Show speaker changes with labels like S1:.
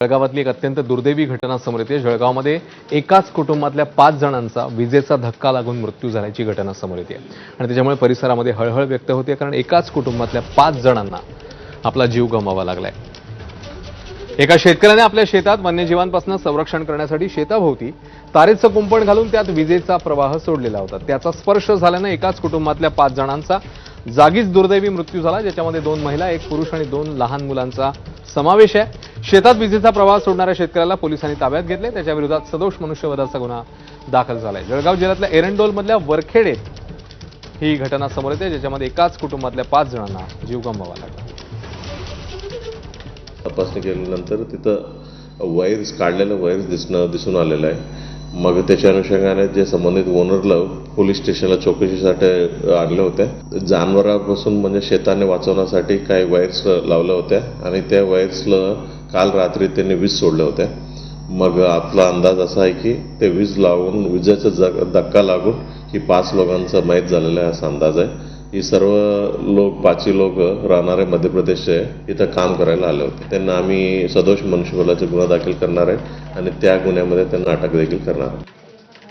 S1: जळगावातली एक अत्यंत दुर्दैवी घटना समोर येते। जळगावमध्ये एकाच कुटुंबातल्या 5 जणांचा विजेचा धक्का लागून मृत्यू झाल्याची घटना समोर येते आणि त्याच्यामुळे परिसरामध्ये हळहळ व्यक्त होते, कारण एकाच कुटुंबातल्या 5 जणांना आपला जीव गमवावा लागलाय। एका शेतकऱ्याने आपल्या शेतात वन्यजीवांपासून संरक्षण करण्यासाठी शेताभोवती तारेचं कुंपण घालून त्यात विजेचा प्रवाह सोडलेला होता। त्याचा स्पर्श झाल्याने एकाच कुटुंबातल्या 5 जणांचा जागीच दुर्दैवी मृत्यू झाला, ज्याच्यामध्ये 2 महिला, 1 पुरुष आणि 2 लहान मुलांचा समावेश आहे। शेतात विजेचा प्रवाह सोडणाऱ्या शेतकऱ्याला पोलिसांनी ताब्यात घेतले, त्याच्या विरोधात सदोष मनुष्यवधाचा गुन्हा दाखल झालाय। जळगाव जिल्ह्यातल्या एरंडोलमधल्या वरखेडेत ही घटना समोर येते, ज्याच्यामध्ये एकाच कुटुंबातल्या 5 जणांना जीव गमवावा लागला।
S2: तपासणी केल्यानंतर तिथं वायर्स काढलेलं वायर्स दिसून आलेलं आहे। मग त्याच्या अनुषंगाने जे संबंधित ओनरला पोलीस स्टेशनला चौकशीसाठी आणले होते। जनावरांपासून म्हणजे शेताने वाचवण्यासाठी काही वायर्स लावल्या होत्या आणि त्या वायर्सला काल रात्री त्यांनी वीज सोडल्या होत्या। मग आपला अंदाज असा आहे की ते वीज लावून विजेचा धक्का लागून ही 5 लोकांचा मयत झालेला आहे असा अंदाज आहे। ही सर्व लोक 5 लोक राहणारे मध्य प्रदेश इथं काम करायला आले होते। त्यांना आम्ही सदोष मनुष्यबळाचा गुन्हा दाखल करणार आहे आणि त्या गुन्ह्यामध्ये त्यांना अटक देखील करणार आहे।